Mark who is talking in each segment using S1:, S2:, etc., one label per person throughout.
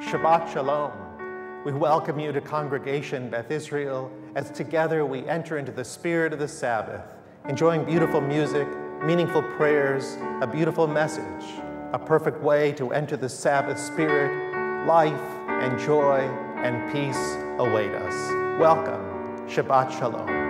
S1: Shabbat Shalom. We welcome you to Congregation Beth Israel as together we enter into the spirit of the Sabbath, enjoying beautiful music, meaningful prayers, a beautiful message, a perfect way to enter the Sabbath spirit. Life and joy and peace await us. Welcome. Shabbat Shalom.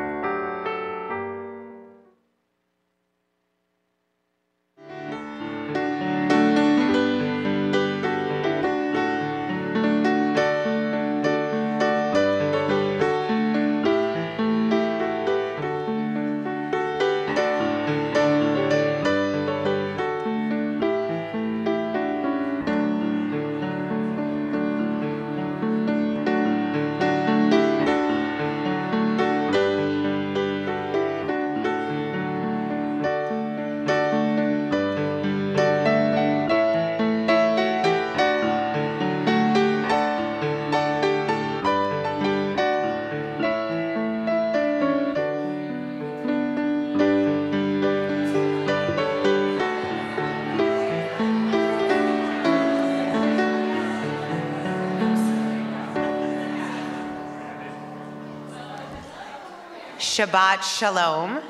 S2: Shabbat Shalom.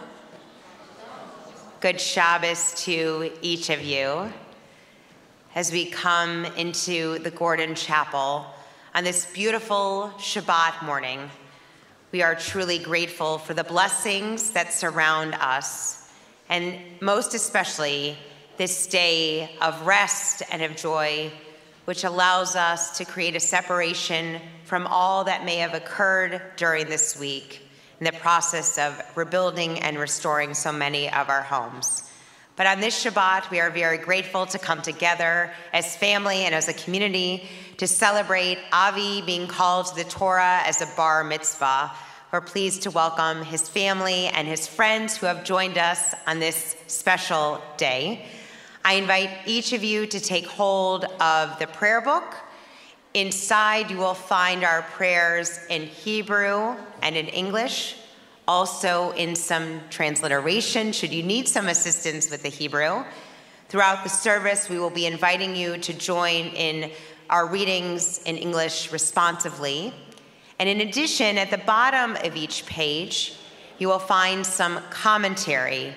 S2: Good Shabbos to each of you. As we come into the Gordon Chapel on this beautiful Shabbat morning, we are truly grateful for the blessings that surround us, and most especially this day of rest and of joy, which allows us to create a separation from all that may have occurred during this week in the process of rebuilding and restoring so many of our homes. But on this Shabbat, we are very grateful to come together as family and as a community to celebrate Avi being called to the Torah as a bar mitzvah. We're pleased to welcome his family and his friends who have joined us on this special day. I invite each of you to take hold of the prayer book. Inside, you will find our prayers in Hebrew and in English, also in some transliteration, should you need some assistance with the Hebrew. Throughout the service, we will be inviting you to join in our readings in English responsively. And in addition, at the bottom of each page, you will find some commentary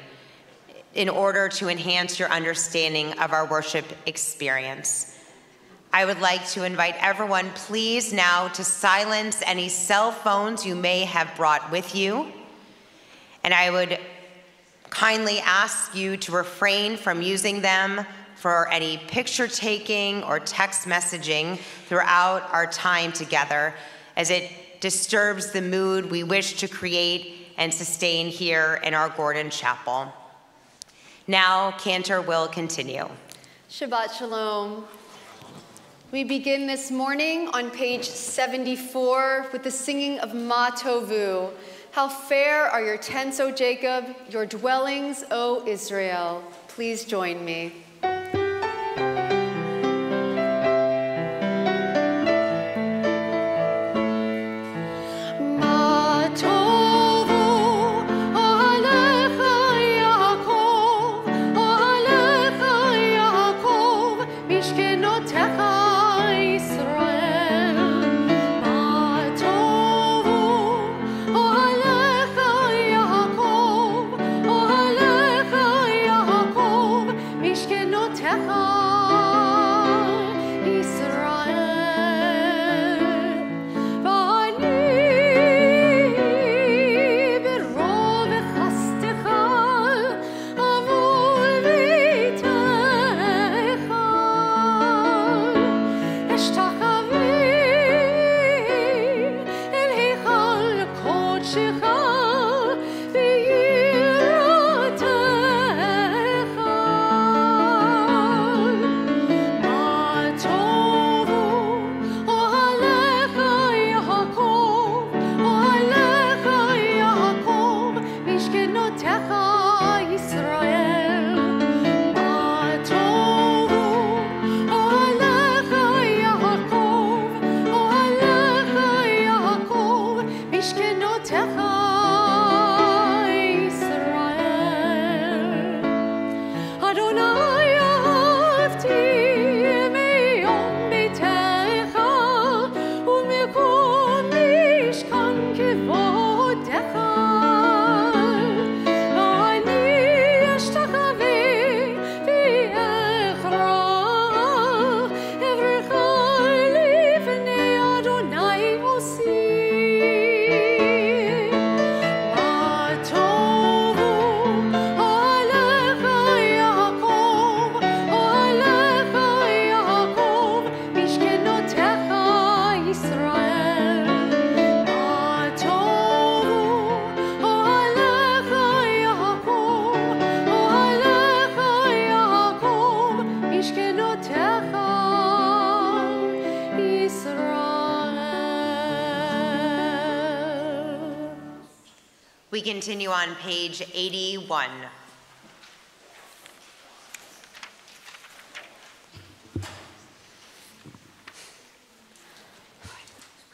S2: in order to enhance your understanding of our worship experience. I would like to invite everyone, please, now to silence any cell phones you may have brought with you. And I would kindly ask you to refrain from using them for any picture taking or text messaging throughout our time together, as it disturbs the mood we wish to create and sustain here in our Gordon Chapel. Now, Cantor will continue.
S3: Shabbat Shalom. We begin this morning on page 74 with the singing of Ma Tovu. How fair are your tents, O Jacob, your dwellings, O Israel. Please join me.
S4: Mishken
S2: We continue on page 81.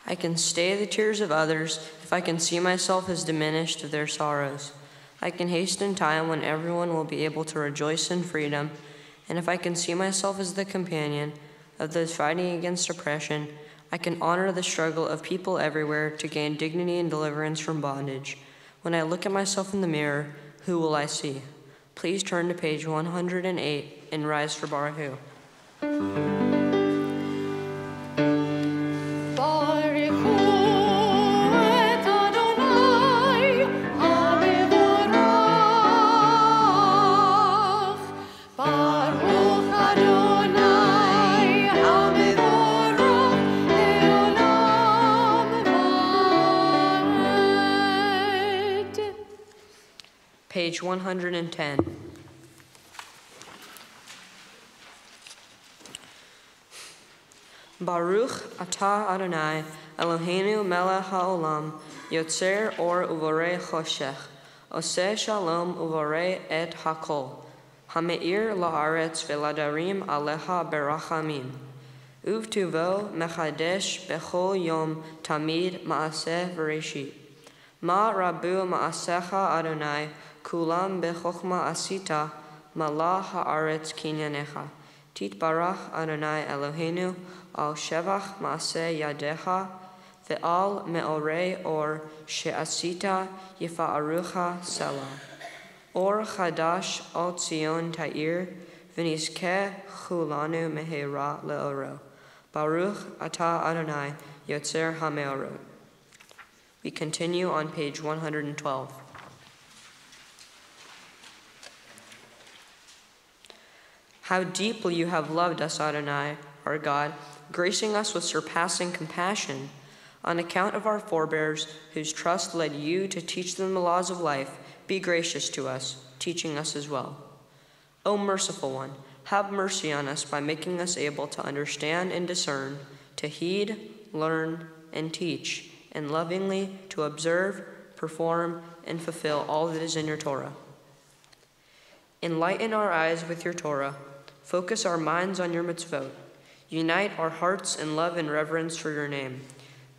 S4: I can stay the tears of others if I can see myself as diminished of their sorrows. I can hasten time when everyone will be able to rejoice in freedom, and if I can see myself as the companion of those fighting against oppression, I can honor the struggle of people everywhere to gain dignity and deliverance from bondage. When I look at myself in the mirror, who will I see? Please turn to page 108 and rise for Baruch. Page 110. Baruch atah Adonai, Eloheinu melech haolam, yotzer or uvorei choshech, oseh shalom uvorei et hakol, hameir la'aretz veladarim aleha berachamim, uvtuvo mechadesh bechol yom tamid maaseh v'reshit. Ma rabu maasecha Adonai, kulam bechokma asita, malah haaretz kinyanecha. Titbarach Adonai Eloheinu, al shevach maaseh yadecha, ve'al me'orei or she'asita yifa'arucha selah. Or chadash al Tzion ta'ir, v'nizkeh chulanu mehera le'oro. Baruch atah Adonai, yotzer ha'me'orot. We continue on page 112. How deeply you have loved us, Adonai, our God, gracing us with surpassing compassion. On account of our forebears, whose trust led you to teach them the laws of life, be gracious to us, teaching us as well. O merciful one, have mercy on us by making us able to understand and discern, to heed, learn, and teach, and lovingly to observe, perform, and fulfill all that is in your Torah. Enlighten our eyes with your Torah. Focus our minds on your mitzvot. Unite our hearts in love and reverence for your name.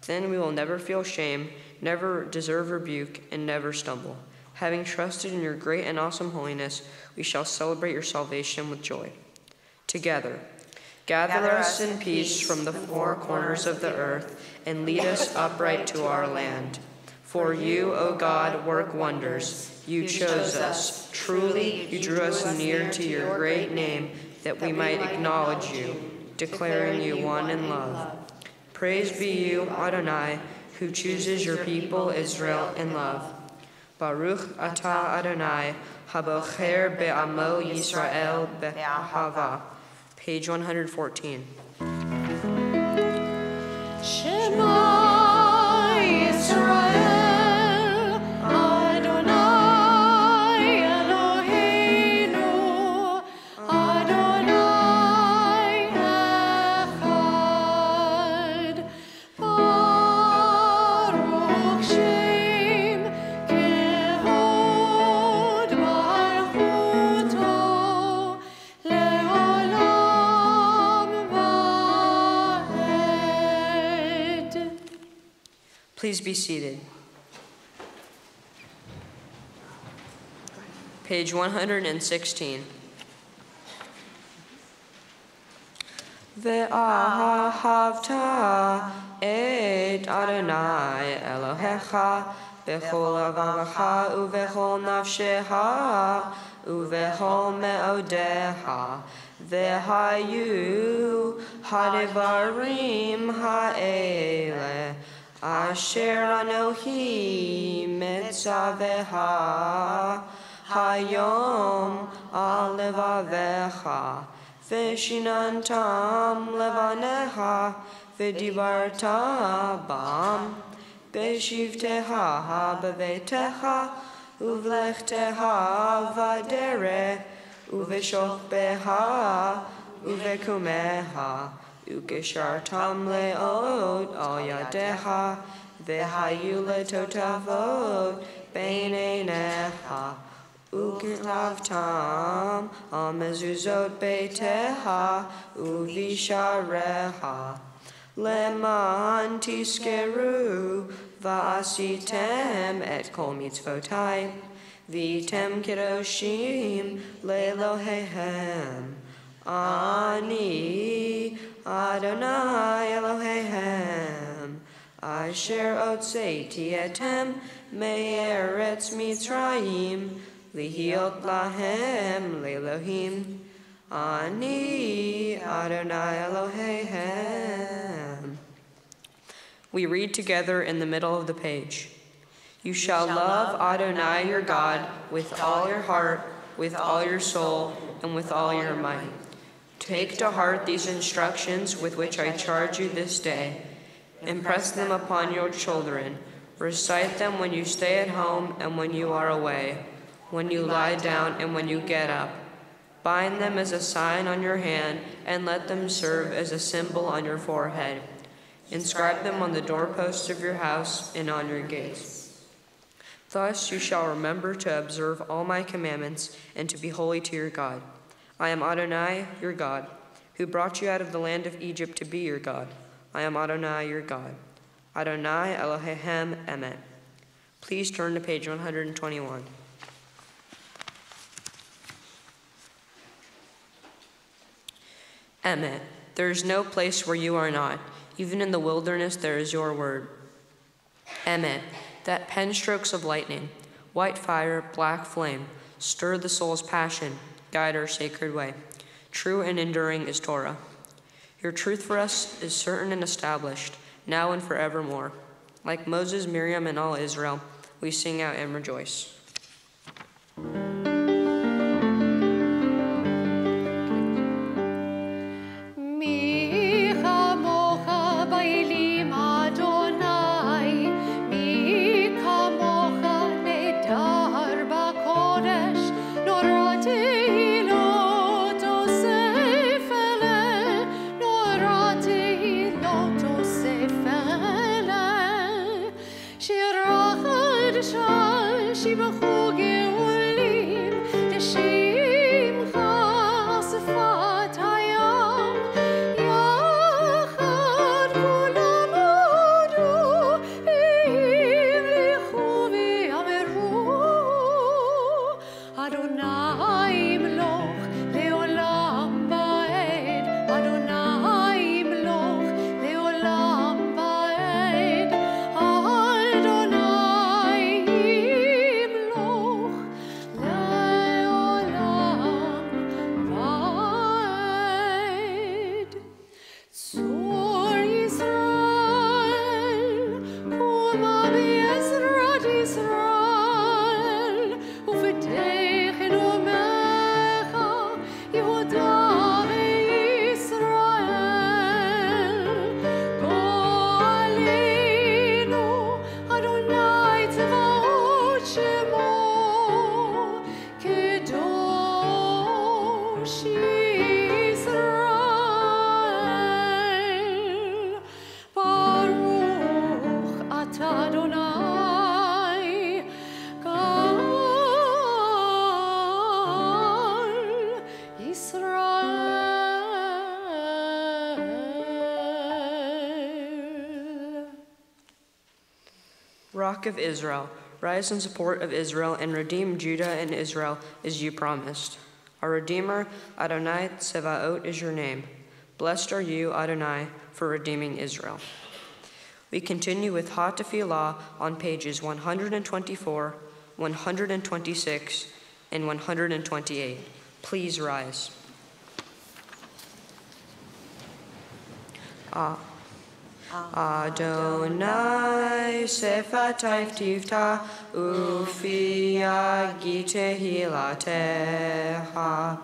S4: Then we will never feel shame, never deserve rebuke, and never stumble. Having trusted in your great and awesome holiness, we shall celebrate your salvation with joy. Together, gather us in peace from the four corners of the earth, and lead us upright to our land. For you, O God, work wonders. You chose us. Truly, you drew us near to your great name, that we might acknowledge you, declaring you one in love. Praise be you, Adonai, who chooses your people Israel in love. Baruch atah Adonai, habocher be'amo Yisrael be'ahava. Page 114.
S5: Shema Yisrael.
S4: Please be seated. Page 116. Ve'ahavta et Adonai Elohecha bechol avacha uvechol nafshecha uvechol me'odecha ve'hayu hadevarim ha'ele Asher Anohi Metzaveha Hayom Alevavecha Veshinantam Levanecha Vedivarta Bam Beshivteha Bavetecha Uvlechteha Vadere Uveshokbeha Uvekumeha Ukeshartam le'od al yadecha v'hayu letotavot beineinecha, uklavtam al mezuzot beiteha uvishareha, leman tiskeru va'asitem et kol mitzvotai, v'tem kedoshim le'elohehem. Ani Adonai Elohehem, asher otzeiti etem me'eretz Mitzrayim, lihiot lahem le'Elohim. Ani Adonai Elohehem. We read together in the middle of the page. You shall love Adonai your God with all your heart, with all your soul, and with all your might. Take to heart these instructions with which I charge you this day. Impress them upon your children. Recite them when you stay at home and when you are away, when you lie down and when you get up. Bind them as a sign on your hand and let them serve as a symbol on your forehead. Inscribe them on the doorposts of your house and on your gates. Thus you shall remember to observe all my commandments and to be holy to your God. I am Adonai, your God, who brought you out of the land of Egypt to be your God. I am Adonai, your God. Adonai Elohehem Emet. Please turn to page 121. Emet. There is no place where you are not. Even in the wilderness there is your word. Emet. That pen strokes of lightning, white fire, black flame, stir the soul's passion, guide our sacred way. True and enduring is Torah. Your truth for us is certain and established, now and forevermore. Like Moses, Miriam, and all Israel, we sing out and rejoice. Rock of Israel, rise in support of Israel and redeem Judah and Israel as you promised. Our Redeemer, Adonai Tsevaot, is your name. Blessed are you, Adonai, for redeeming Israel. We continue with Ha Tefillah on pages 124, 126, and 128. Please rise. Adonai sefatai tifta ufi agi tehilateha.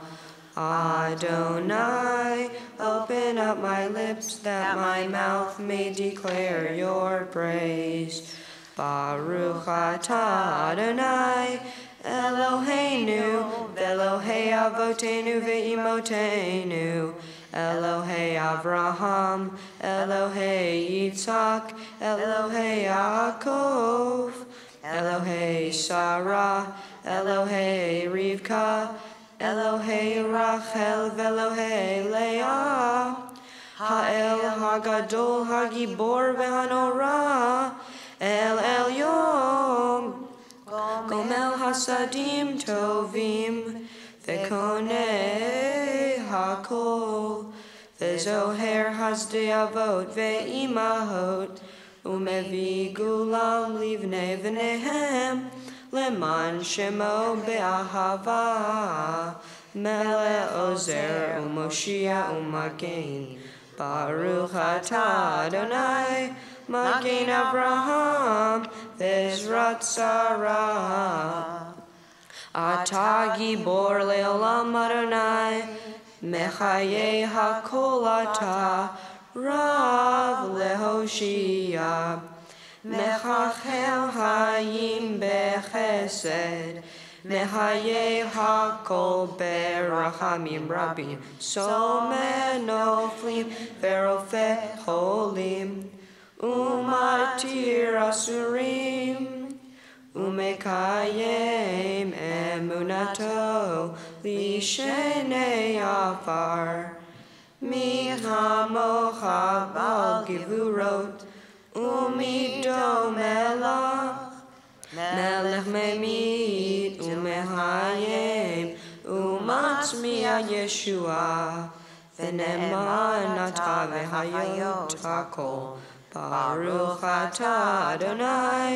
S4: Adonai, open up my lips that my mouth may declare your praise. Baruch atah Adonai, Eloheinu, Elohei avotenu ve'imotenu, Elohei Avraham, Elohei Yitzhak, Elohei Yaakov, Elohei Sarah, Elohei Rivka, Elohei Rachel, Velohei Leah, Ha'el Hagadol Hagibor Vehanora, El Elyon, Gomel Hasadim Tovim, Vekonei Hakol, Vezoher Hasdei Avot Ve'imahot, Umevi Gulam Livnei V'nehem, Leman Shemo Be'ahava, Mele Ozer Umoshia Umagein, Baruch Atah Adonai, Magen Avraham, Vezrat Sarah. Atah Gibor Le'olam Adonai, Mechaye HaKol Atah, Rav Lehoshia, Mechachel Hayim Bechesed, Mechaye HaKol Berachamim Rabim, Somen Noflim Verofeh Holim, Umatir Asurim, Umekayem Emunato Lishenei Afar, Michamocha Bal Givurot, Umido Melach, Melech Memit, Umehayem, Umatzmiya Yeshua, V'neman Ata V'hayot HaKol, Baruch Atah Adonai,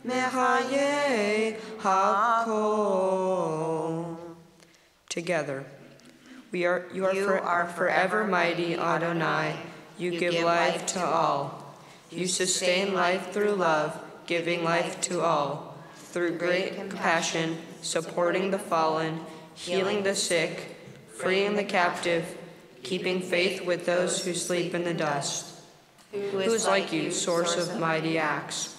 S4: Mechaye HaKol. Together, you are forever mighty, Adonai. You give life to all. You sustain life through love, giving life to all. Through great compassion, supporting the fallen, healing the sick, freeing the captive, keeping faith with those who sleep in the dust. Who is like you, source of mighty acts?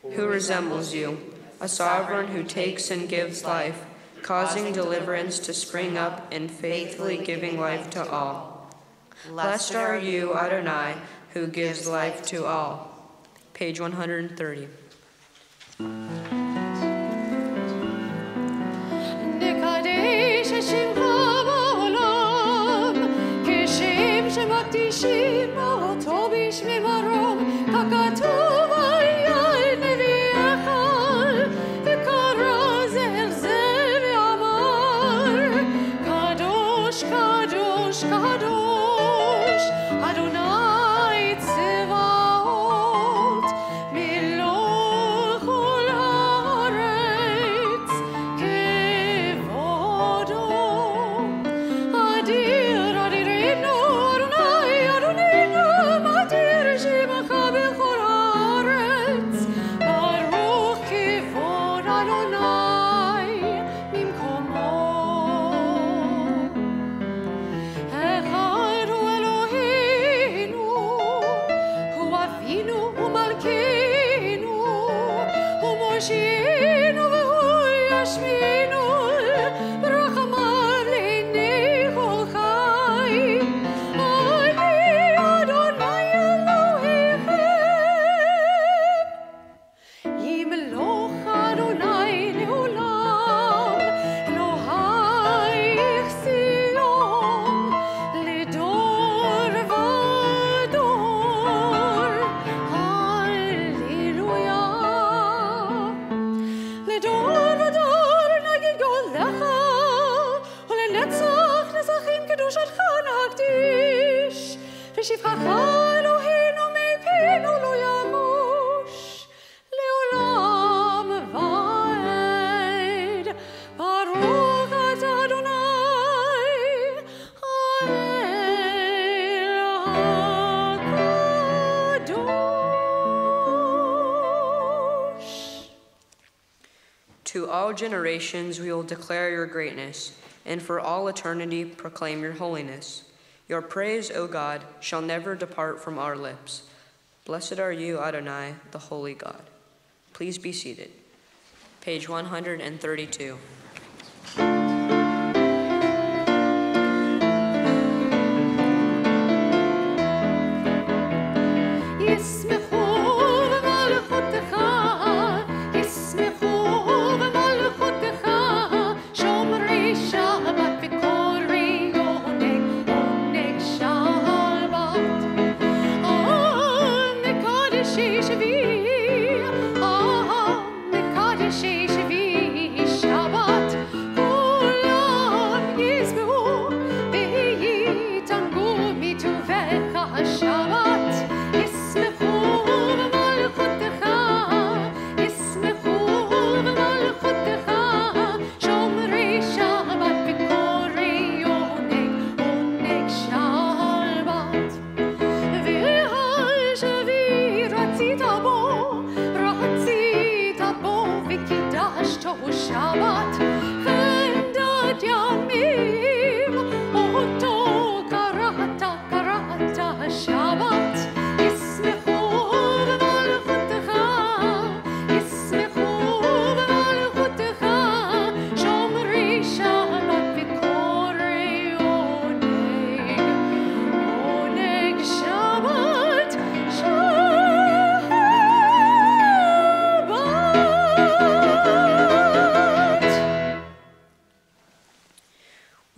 S4: Who resembles you, a sovereign who takes and gives life, causing deliverance to spring up and faithfully giving life to all. Blessed are you, Adonai, who gives life to all. Page 130. To all generations we will declare your greatness, and for all eternity proclaim your holiness. Your praise, O God, shall never depart from our lips. Blessed are you, Adonai, the holy God. Please be seated. Page 132.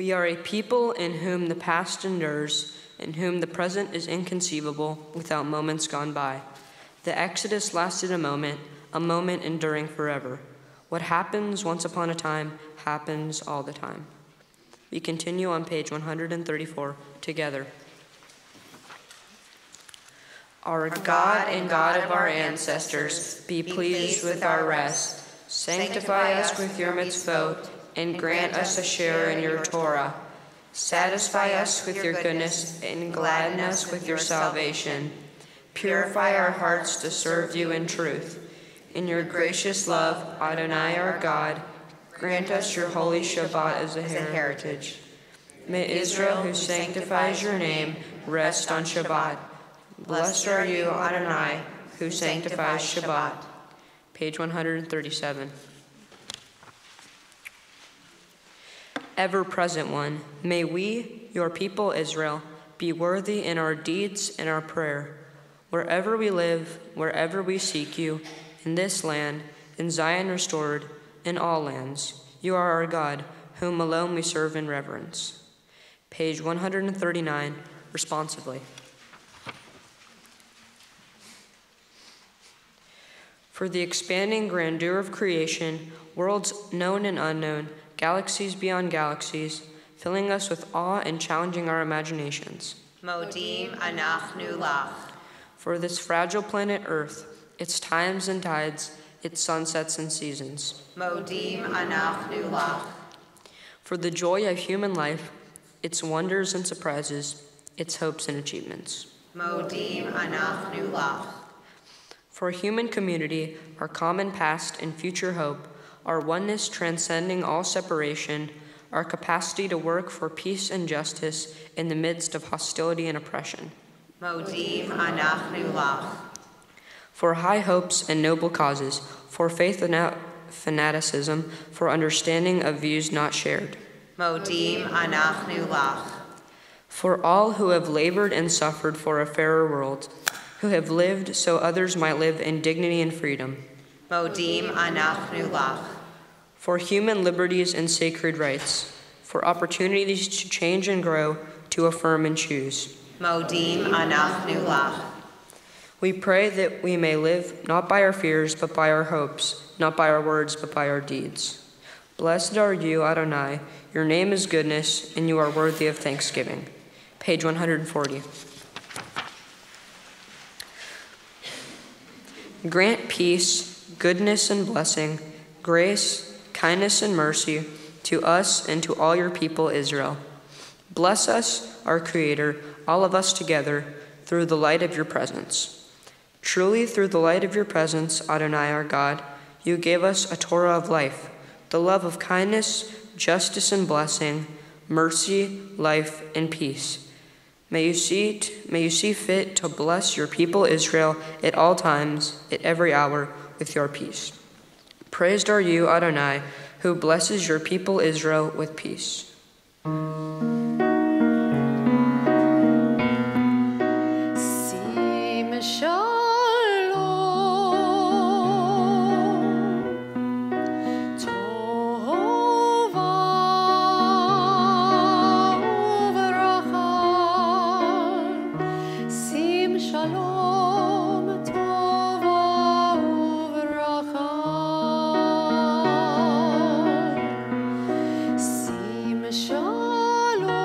S4: We are a people in whom the past endures, in whom the present is inconceivable without moments gone by. The Exodus lasted a moment enduring forever. What happens once upon a time happens all the time. We continue on page 134 together. Our God and God of our ancestors, be pleased with our rest. Sanctify us with your mitzvot, and grant us a share in your Torah. Satisfy us with your goodness, and gladden us with your salvation. Purify our hearts to serve you in truth. In your gracious love, Adonai our God, grant us your holy Shabbat as a heritage. May Israel, who sanctifies your name, rest on Shabbat. Blessed are you, Adonai, who sanctifies Shabbat. Page 137. Ever-present one, may we, your people Israel, be worthy in our deeds and our prayer. Wherever we live, wherever we seek you, in this land, in Zion restored, in all lands, you are our God, whom alone we serve in reverence. Page 139, responsively. For the expanding grandeur of creation, worlds known and unknown, galaxies beyond galaxies, filling us with awe and challenging our imaginations.
S2: Modim anachnu lach.
S4: For this fragile planet Earth, its times and tides, its sunsets and seasons.
S2: Modim anachnu lach.
S4: For the joy of human life, its wonders and surprises, its hopes and achievements.
S2: Modim anachnu lach.
S4: For human community, our common past and future hope, our oneness transcending all separation, our capacity to work for peace and justice in the midst of hostility and oppression.
S2: Modim anachnu lach.
S4: For high hopes and noble causes, for faith without fanaticism, for understanding of views not shared.
S2: Modim anachnu lach.
S4: For all who have labored and suffered for a fairer world, who have lived so others might live in dignity and freedom.
S2: Modim anachnu lach.
S4: For human liberties and sacred rights, for opportunities to change and grow, to affirm and choose.
S2: Modim anachnu lach.
S4: We pray that we may live not by our fears, but by our hopes, not by our words, but by our deeds. Blessed are you, Adonai. Your name is goodness, and you are worthy of thanksgiving. Page 140. Grant peace, goodness and blessing, grace, kindness and mercy to us and to all your people Israel. Bless us, our Creator, all of us together, through the light of your presence. Truly, through the light of your presence, Adonai our God, you gave us a Torah of life, the love of kindness, justice and blessing, mercy, life, and peace. May you see fit to bless your people Israel at all times, at every hour, with your peace. Praised are you, Adonai, who blesses your people Israel with peace.
S5: Sim shalom tova uveracha. Sim shalom tova uveracha. Sim shalom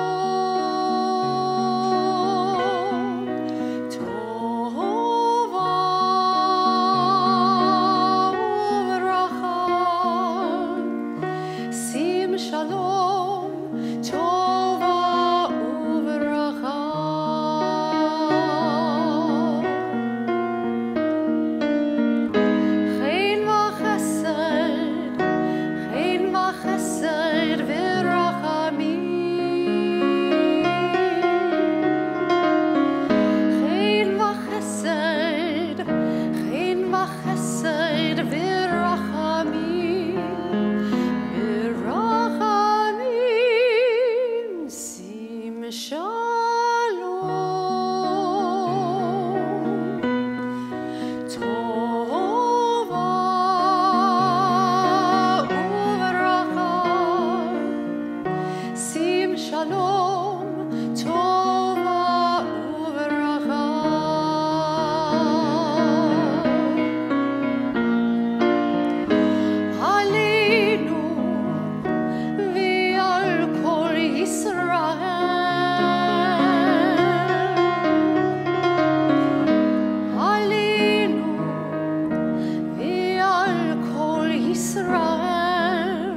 S5: Israel,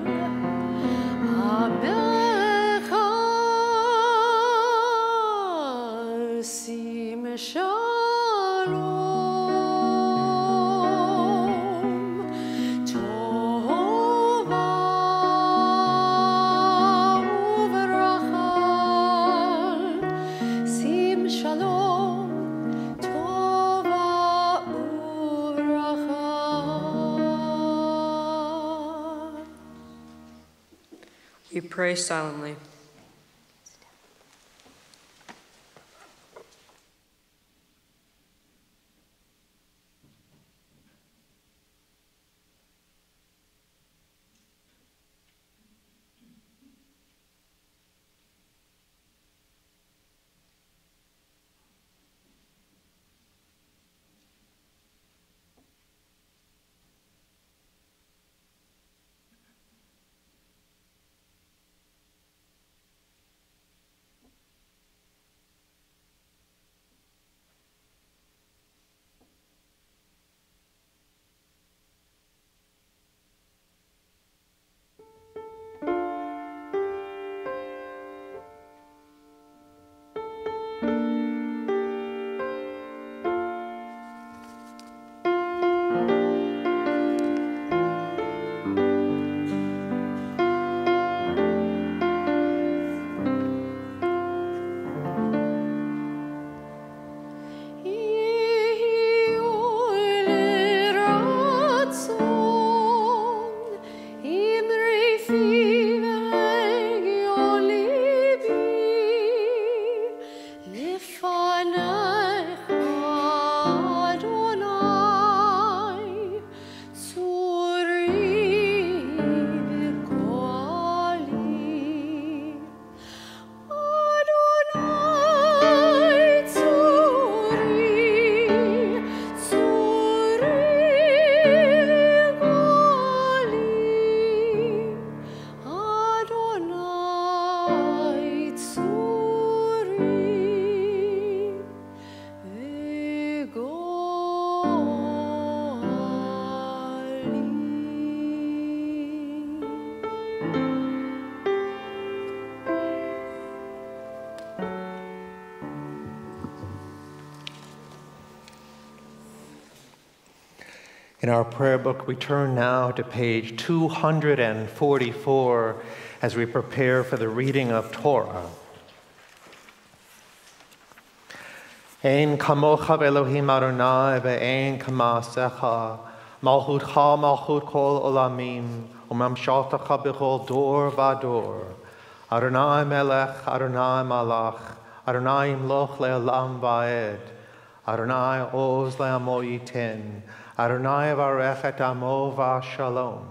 S5: Amecha sim shalom, tova uveracha, sim shalom, tova uveracha.
S4: We pray silently.
S1: In our prayer book, we turn now to page 244 as we prepare for the reading of Torah. Ein kamocha Elohim Adonai ve'ein kamasecha malchutcha malchut kol olamim umamshaltacha b'chol dor v'ador Adonai melech Adonai malach Adonai imloch le'olam va'ed Adonai oz le'amo yitin Adonai varech et amo v'shalom.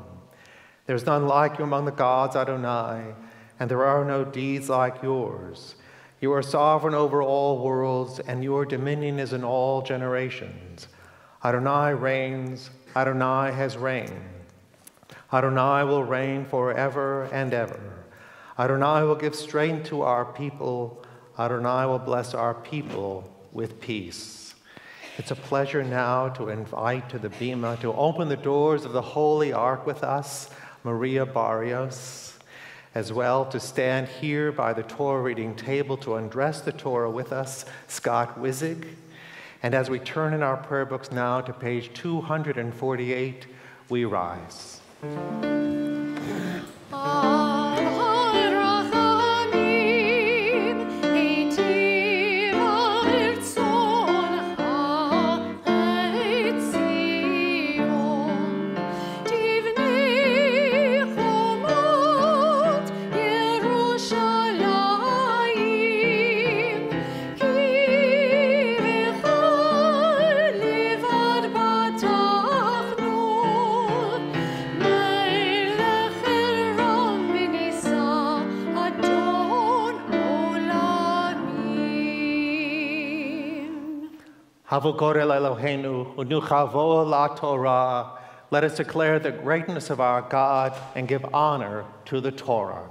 S1: There's none like you among the gods, Adonai, and there are no deeds like yours. You are sovereign over all worlds, and your dominion is in all generations. Adonai reigns, Adonai has reigned. Adonai will reign forever and ever. Adonai will give strength to our people. Adonai will bless our people with peace. It's a pleasure now to invite to the Bima to open the doors of the Holy Ark with us, Maria Barrios, as well to stand here by the Torah reading table to undress the Torah with us, Scott Wizig. And as we turn in our prayer books now to page 248, we rise. Havogorel Eloheinu, unuchavo la Torah. Let us declare the greatness of our God and give honor to the Torah.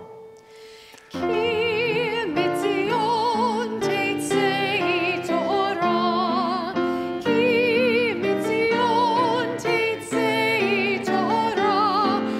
S5: Torah,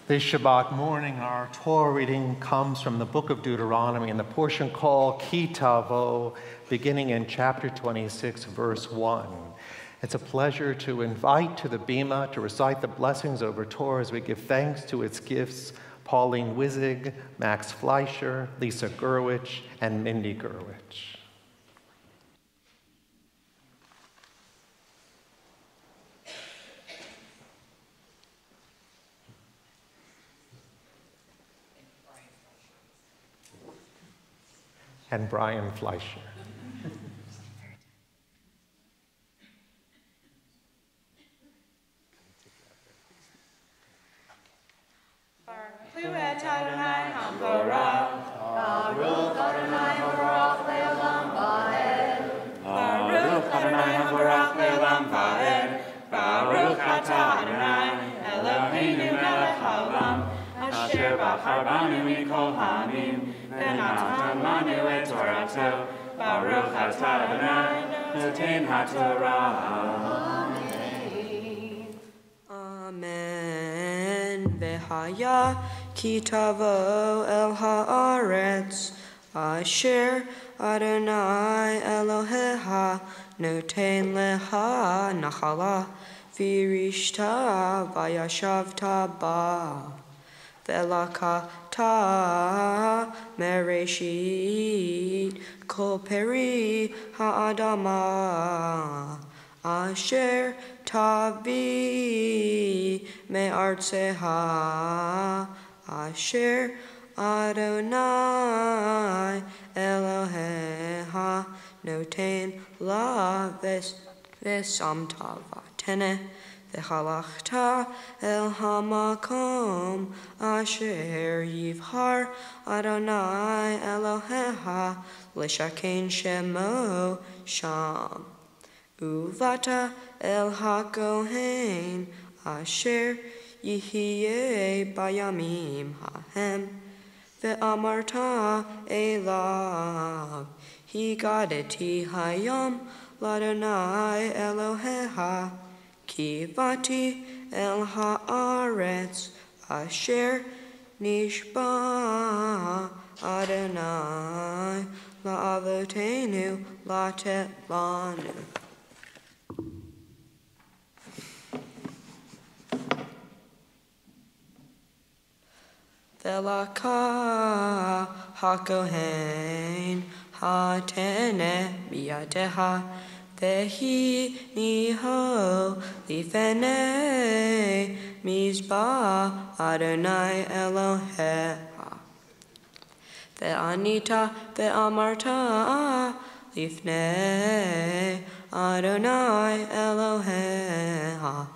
S1: This Shabbat morning, our Torah reading comes from the book of Deuteronomy and the portion called Ki Tavo, beginning in chapter 26, verse 1. It's a pleasure to invite to the Bima to recite the blessings over Torah as we give thanks to its gifts, Pauline Wizig, Max Fleischer, Lisa Gerwich, and Mindy Gerwich. And Brian Fleischer.
S6: Baruch atah Adonai, noten haTorah.
S4: Amen. V'haya ki tavo el haaretz, asher Adonai Elohecha noten lecha nachala, v'rishta v'yashavta ba. Velakata mereshit kol peri ha'adama asher tavi me'artzeha asher Adonai Elohecha noten la v'samta v'teneh V'halachta el hamakom asher yivhar Adonai Elohecha l'shaken shemo sham. Uvata el hakohen asher yihyeh bayamim hahem. Ve'amarta elav higadeti hayom l'Adonai Elohecha Kivati el haaretz asher nishba Adonai la'avotenu latet lanu. Velaka hakohen hatene biyateha Vehi niho lifenei mizbah Adonai Elohecha. Ve'anita ve'amarta lifnei Adonai Elohecha.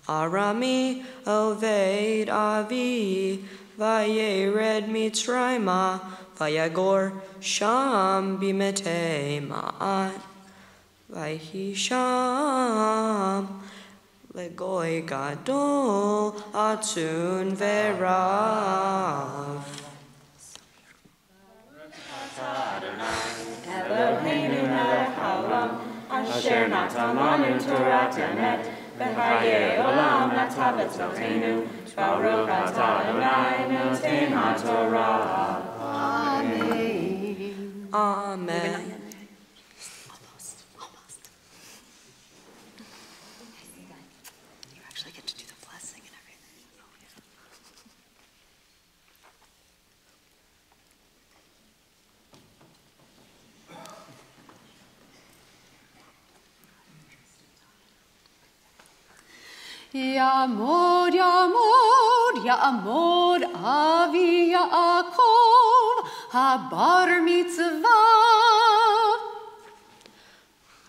S4: Arami oved avi vayered Mitzrayma vayagor sham bimetei ma'at. Vayhisham legoy gadol atzun verav.
S6: Eloheinu melech haolam, asher natan lanu Torat emet, v'hayei olam natav etzotenu, Baruch atah Adonai noten haTorah.
S4: Amen. Amen.
S5: Ya'amod, Ya'amod, Ya'amod, Avi Yaakov, Habar Mitzvah.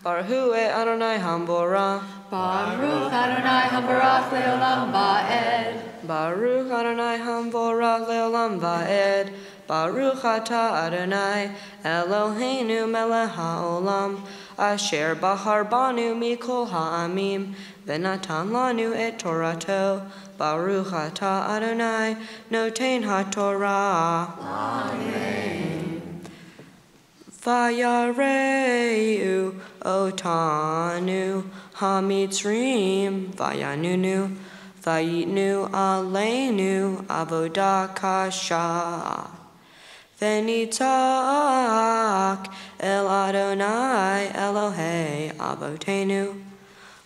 S4: Baruch Adonai Hamborah.
S5: Baruch Adonai Hambarach Leolam Va'ed.
S4: Baruch Adonai Hamborah Leolam Va'ed. Baruch Atah Adonai Eloheinu melech haolam asher bahar banu mikol ha'amim v'natan lanu et Torato. Baruch Atah Adonai noten haTorah.
S5: Amen.
S4: Vayareu otanu hamitzrim vayanunu vayitnu aleinu avodah kasha. V'nitzak el Adonai Elohei Avotenu,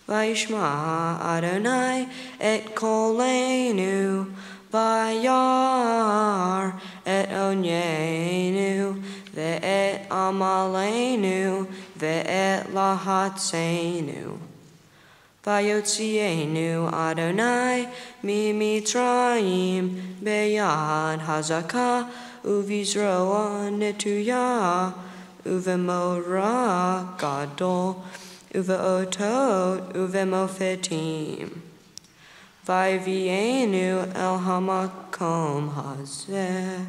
S4: Vayishma Adonai et kolenu, Vayar et onyenu, ve'et amalenu, ve'et lahatzenu. Vayotzienu Adonai mi Mitzrayim beyad hazakah, Uvizroa netuya, uvemora gadol, uveotot, uvemofetim. Vayivienu el hamakom hazeh.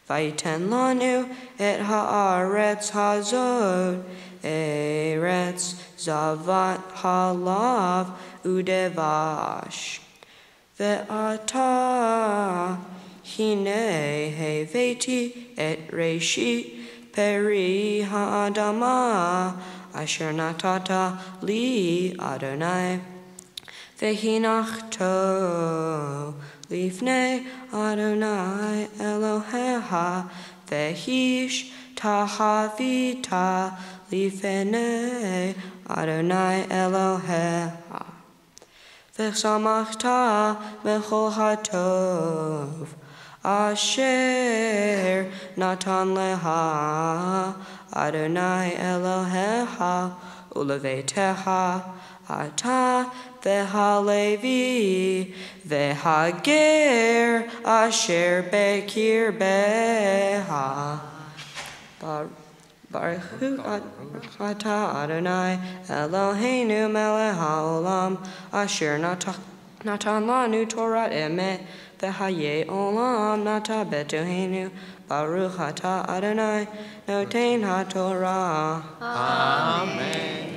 S4: Vayiten lanu et haaretz hazot, eretz zavat halav udevash. Ve'ata Hine heveti et reishi peri ha'adama asher natata li Adonai vehinachto lifnei Adonai Elohecha vehish tahavita lifnei Adonai Elohecha ve'samachta bechol hatov Asher natan leha Adonai Elohecha ulevetecha ata v'halevi v'hager asher bekir beha. Baruch atah Adonai Eloheinu melech haolam asher natan lanu Torah emet V'haye olam nata betuhenu, Baruch atah Adonai noten haTorah.
S1: Amen.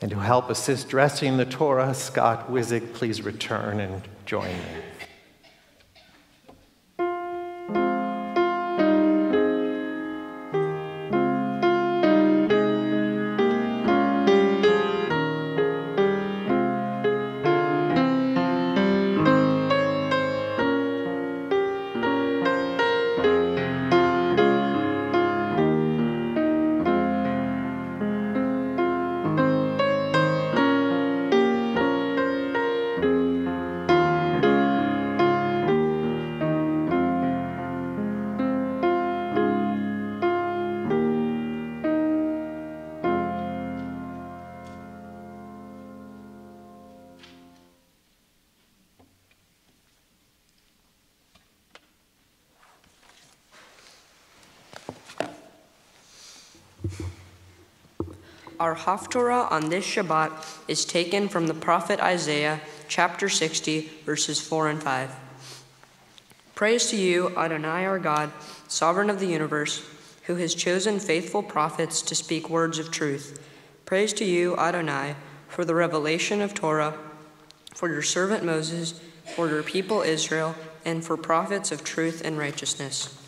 S1: And to help assist dressing the Torah, Scott Wizik, please return and join me.
S4: Our Haftorah on this Shabbat is taken from the prophet Isaiah, chapter 60, verses 4 and 5. Praise to you, Adonai our God, sovereign of the universe, who has chosen faithful prophets to speak words of truth. Praise to you, Adonai, for the revelation of Torah, for your servant Moses, for your people Israel, and for prophets of truth and righteousness.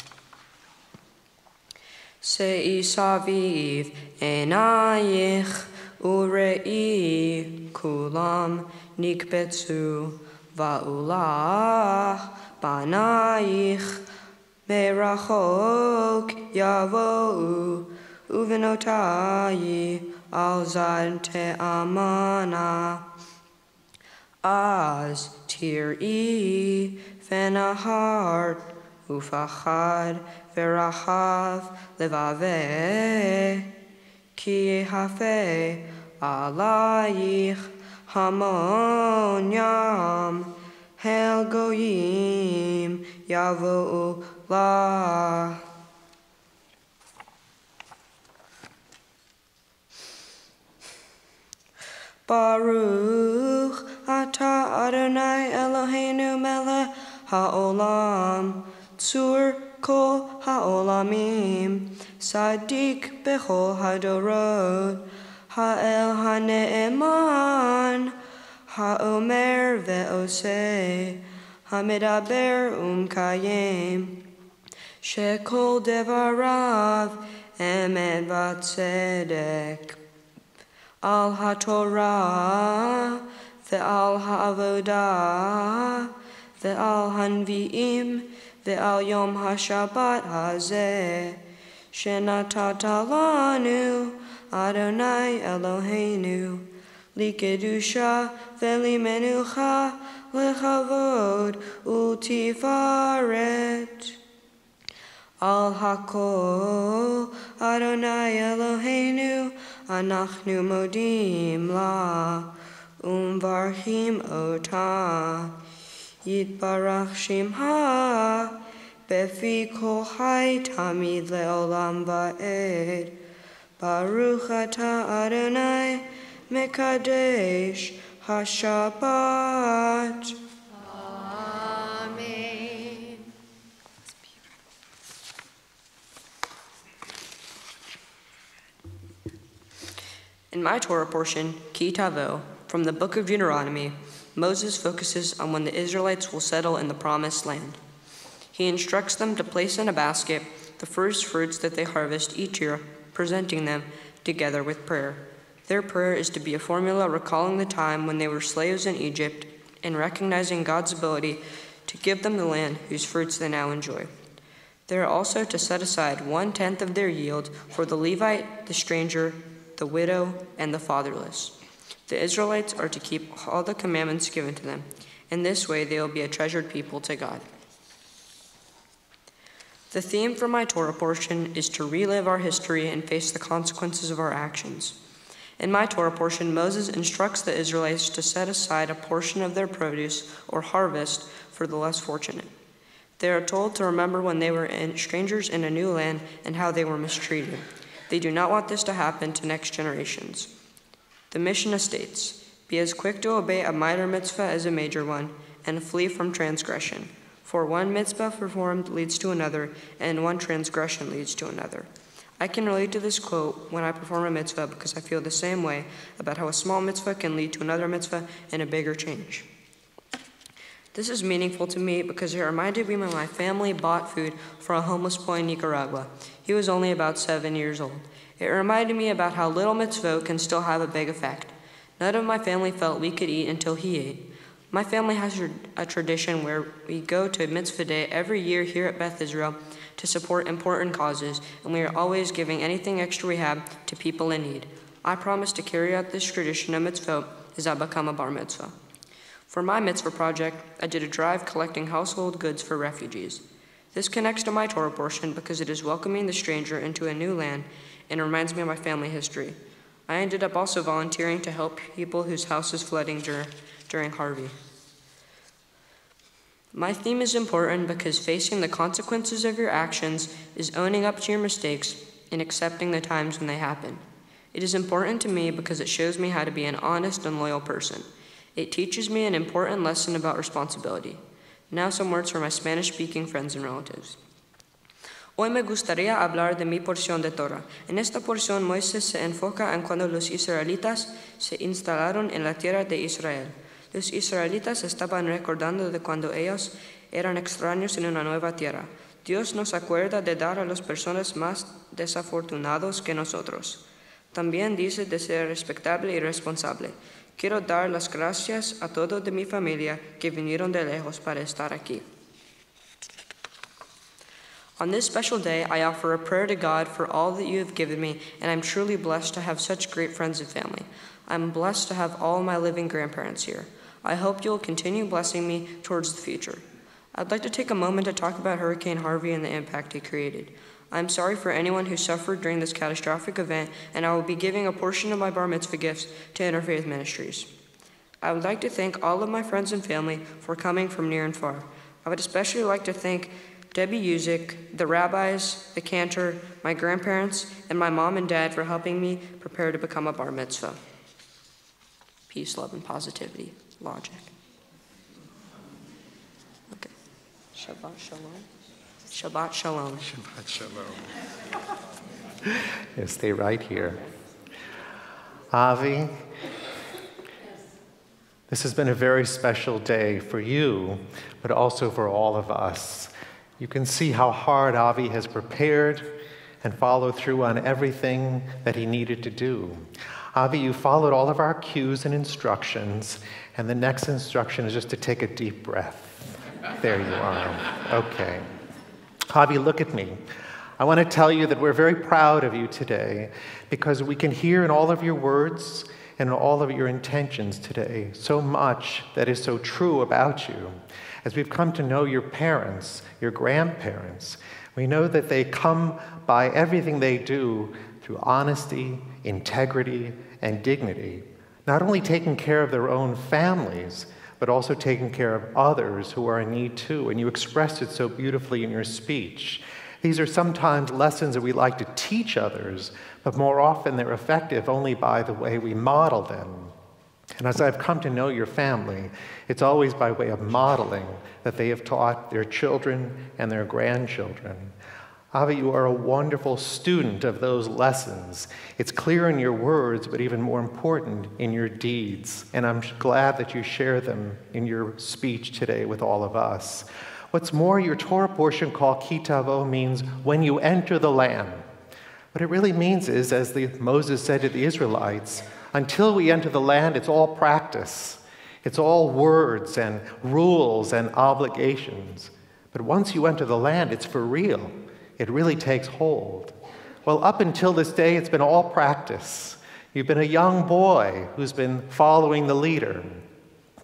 S4: Sei saviv enayich urei kulam nikbetzu va'ulach banayich merachok yavo'u, uvenotai al zad te'amana. Az tir'i venahart, ufachad verachav levaveh, ki hafe alayich hamon yam, hel goyim yavo'u la. Baruch atah Adonai Eloheinu melech haolam, tzur kol haolamim, sadik bechol hadorot, ha'el hane'eman, ha'omer ve'oseh, ha'medaber umkayem, shekol devarav emet v'tzedek. Al haTorah ve'al ha'avodah ve'al hanvi'im ve'al yom ha'shabbat hazeh shenatata lanu Adonai Eloheinu likedusha ve'limenucha lechavod u'tifaret. Al hakol Adonai Eloheinu anachnu modim la umvarchim ota yitbarach shimha befi kol hai tamid leolam va'ed. Baruch atah Adonai mekadesh hashabbat.
S3: Amen.
S4: In my Torah portion, Ki Tavo, from the book of Deuteronomy, Moses focuses on when the Israelites will settle in the promised land. He instructs them to place in a basket the first fruits that they harvest each year, presenting them together with prayer. Their prayer is to be a formula recalling the time when they were slaves in Egypt and recognizing God's ability to give them the land whose fruits they now enjoy. They are also to set aside 1/10 of their yield for the Levite, the stranger, the widow, and the fatherless. The Israelites are to keep all the commandments given to them. In this way, they will be a treasured people to God. The theme for my Torah portion is to relive our history and face the consequences of our actions. In my Torah portion, Moses instructs the Israelites to set aside a portion of their produce or harvest for the less fortunate. They are told to remember when they were strangers in a new land and how they were mistreated. They do not want this to happen to next generations. The Mishnah states, "Be as quick to obey a minor mitzvah as a major one, and flee from transgression. For one mitzvah performed leads to another, and one transgression leads to another." I can relate to this quote when I perform a mitzvah because I feel the same way about how a small mitzvah can lead to another mitzvah and a bigger change. This is meaningful to me because it reminded me when my family bought food for a homeless boy in Nicaragua. He was only about 7 years old. It reminded me about how little mitzvot can still have a big effect. None of my family felt we could eat until he ate. My family has a tradition where we go to Mitzvah Day every year here at Beth Israel to support important causes, and we are always giving anything extra we have to people in need. I promise to carry out this tradition of mitzvot as I become a bar mitzvah. For my mitzvah project, I did a drive collecting household goods for refugees. This connects to my Torah portion because it is welcoming the stranger into a new land and reminds me of my family history. I ended up also volunteering to help people whose house is flooding during Harvey. My theme is important because facing the consequences of your actions is owning up to your mistakes and accepting the times when they happen. It is important to me because it shows me how to be an honest and loyal person. It teaches me an important lesson about responsibility. Now some words for my Spanish-speaking friends and relatives. Hoy me gustaría hablar de mi porción de Torah. En esta porción, Moisés se enfoca en cuando los israelitas se instalaron en la tierra de Israel. Los israelitas estaban recordando de cuando ellos eran extraños en una nueva tierra. Dios nos acuerda de dar a las personas más desafortunados que nosotros. También dice de ser respetable y responsable. Quiero dar las gracias a todos de mi familia que vinieron de lejos para estar aquí. On this special day, I offer a prayer to God for all that you have given me, and I'm truly blessed to have such great friends and family. I'm blessed to have all my living grandparents here. I hope you'll continue blessing me towards the future. I'd like to take a moment to talk about Hurricane Harvey and the impact it created. I'm sorry for anyone who suffered during this catastrophic event, and I will be giving a portion of my bar mitzvah gifts to Interfaith Ministries. I would like to thank all of my friends and family for coming from near and far. I would especially like to thank Debbie Uzik, the rabbis, the cantor, my grandparents, and my mom and dad for helping me prepare to become a bar mitzvah. Peace, love, and positivity. Logic. Okay. Shabbat shalom. Shabbat shalom.
S1: Shabbat shalom. Yeah, stay right here. Avi, this has been a very special day for you, but also for all of us. You can see how hard Avi has prepared and followed through on everything that he needed to do. Avi, you followed all of our cues and instructions, and the next instruction is just to take a deep breath. There you are. Okay. Avi, look at me. I want to tell you that we're very proud of you today because we can hear in all of your words and in all of your intentions today so much that is so true about you. As we've come to know your parents, your grandparents, we know that they come by everything they do through honesty, integrity, and dignity, not only taking care of their own families, but also taking care of others who are in need too. And you expressed it so beautifully in your speech. These are sometimes lessons that we like to teach others, but more often they're effective only by the way we model them. And as I've come to know your family, it's always by way of modeling that they have taught their children and their grandchildren. Avi, you are a wonderful student of those lessons. It's clear in your words, but even more important, in your deeds. And I'm glad that you share them in your speech today with all of us. What's more, your Torah portion called Kitavo means when you enter the land. What it really means is, as Moses said to the Israelites, until we enter the land, it's all practice. It's all words and rules and obligations. But once you enter the land, it's for real. It really takes hold. Well, up until this day, it's been all practice. You've been a young boy who's been following the leader.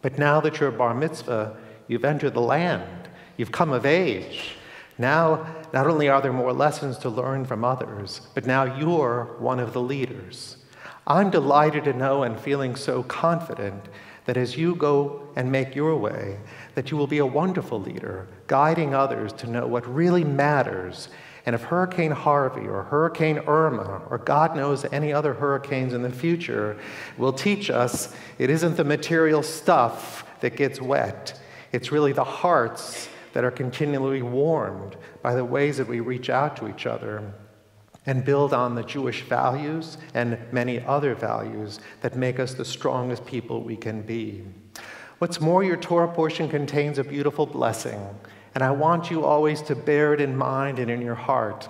S1: But now that you're a bar mitzvah, you've entered the land. You've come of age. Now, not only are there more lessons to learn from others, but now you're one of the leaders. I'm delighted to know and feeling so confident that as you go and make your way, that you will be a wonderful leader, guiding others to know what really matters. And if Hurricane Harvey or Hurricane Irma or God knows any other hurricanes in the future will teach us, it isn't the material stuff that gets wet. It's really the hearts that are continually warmed by the ways that we reach out to each other and build on the Jewish values and many other values that make us the strongest people we can be. What's more, your Torah portion contains a beautiful blessing, and I want you always to bear it in mind and in your heart.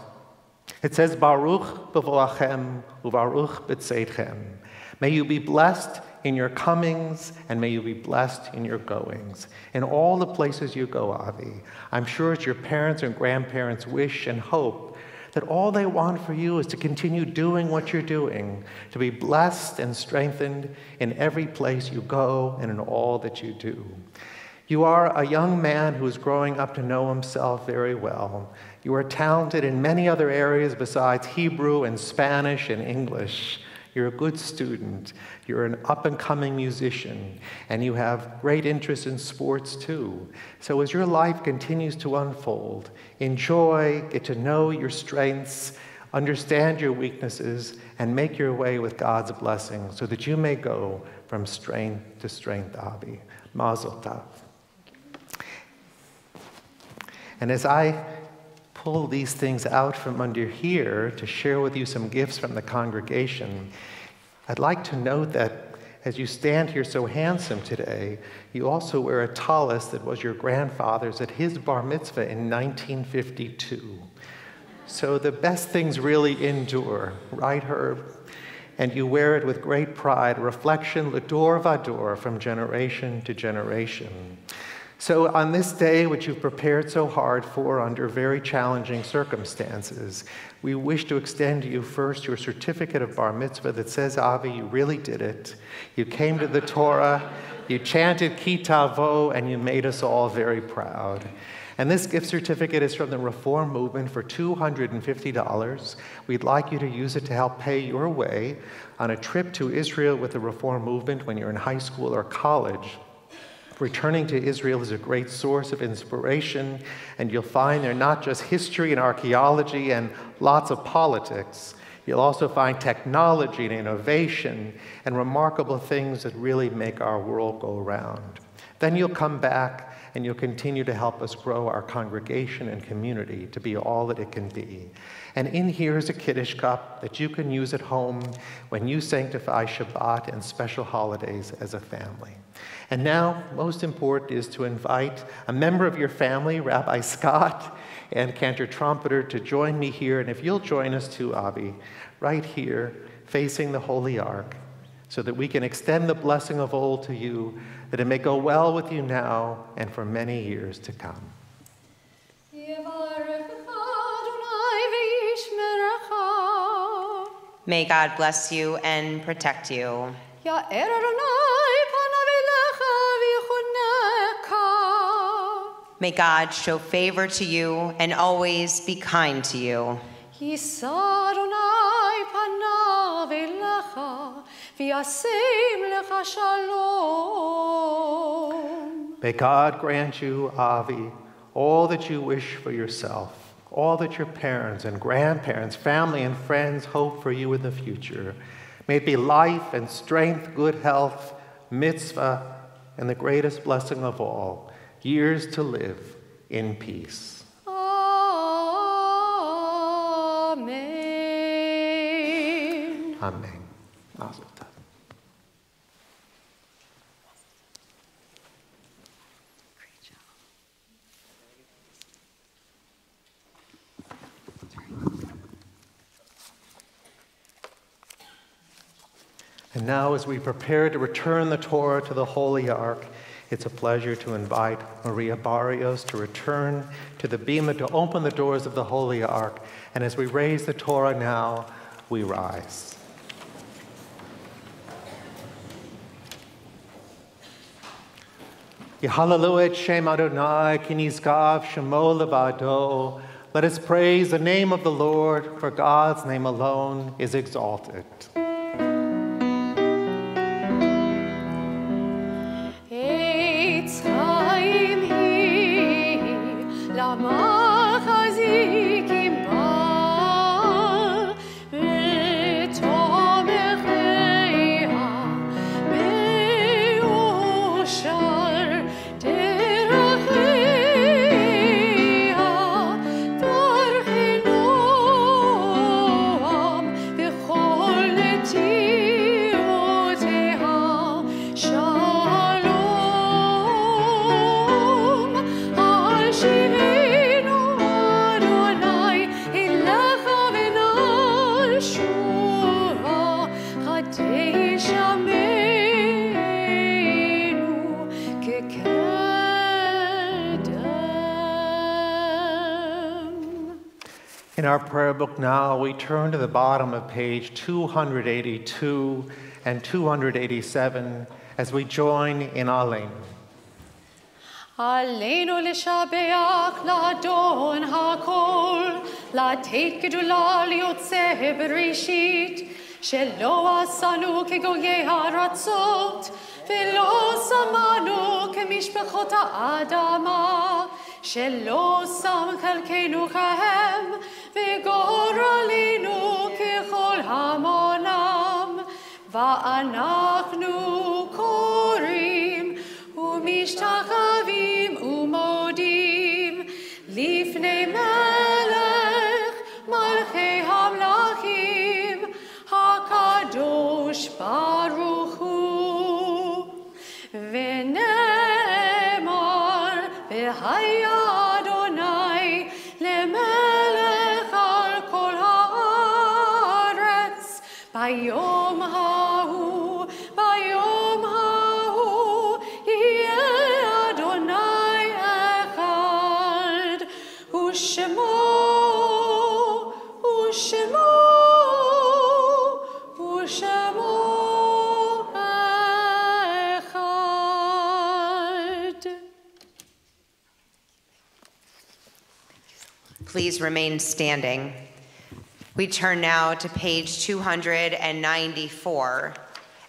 S1: It says, Baruch b'voachem u'baruch b'tzeitchem. May you be blessed in your comings, and may you be blessed in your goings. In all the places you go, Avi, I'm sure it's your parents and grandparents' wish and hope that all they want for you is to continue doing what you're doing, to be blessed and strengthened in every place you go and in all that you do. You are a young man who is growing up to know himself very well. You are talented in many other areas besides Hebrew and Spanish and English. You're a good student. You're an up-and-coming musician, and you have great interest in sports too. So as your life continues to unfold, enjoy, get to know your strengths, understand your weaknesses, and make your way with God's blessing so that you may go from strength to strength, Avi. Mazel tov. And as I pull these things out from under here to share with you some gifts from the congregation, I'd like to note that as you stand here so handsome today, you also wear a tallis that was your grandfather's at his bar mitzvah in 1952. So the best things really endure, right, Herb? And you wear it with great pride, a reflection, l'dor vador, from generation to generation. So on this day, which you've prepared so hard for under very challenging circumstances, we wish to extend to you first your certificate of bar mitzvah that says, Avi, you really did it. You came to the Torah, you chanted Ki Tavo, and you made us all very proud. And this gift certificate is from the Reform Movement for $250. We'd like you to use it to help pay your way on a trip to Israel with the Reform Movement when you're in high school or college. Returning to Israel is a great source of inspiration, and you'll find there not just history and archaeology and lots of politics. You'll also find technology and innovation and remarkable things that really make our world go round. Then you'll come back and you'll continue to help us grow our congregation and community to be all that it can be. And in here is a Kiddush cup that you can use at home when you sanctify Shabbat and special holidays as a family. And now, most important is to invite a member of your family, Rabbi Scott and Cantor Trumpeter, to join me here. And if you'll join us too, Avi, right here, facing the Holy Ark, so that we can extend the blessing of old to you, that it may go well with you now and for many years to come.
S2: May God bless you and protect you. May God show favor to you and always be kind to you.
S1: May God grant you, Avi, all that you wish for yourself, all that your parents and grandparents, family and friends hope for you in the future. May it be life and strength, good health, mitzvah, and the greatest blessing of all, years to live in peace.
S3: Amen.
S1: Amen. Mazel tov. And now, as we prepare to return the Torah to the Holy Ark, it's a pleasure to invite Maria Barrios to return to the bima to open the doors of the Holy Ark. And as we raise the Torah now, we rise. Yehalelu et Shem Adonai ki nizgav shemo levado. Let us praise the name of the Lord, for God's name alone is exalted. In our prayer book now, we turn to the bottom of page 282 and 287 as we join in Aleinu.
S5: Aleinu לשבח לאדון הכל, לתת גדולה ליוצא בראשית, שלא עשנו כגויי הארצות, ולא שמנו כמשפחות האדמה, שלא שם חלקנו כהם, וגורלנו ככל המונם, ואנחנו קוראים ומשתחווים ומודים לפני מלך מלכי המלכים, הקדוש ברוך הוא. ונאמר והיה אדוני למלך על כל הארץ, ביום ההוא יהיה אדוני
S2: Please remain standing. We turn now to page 294.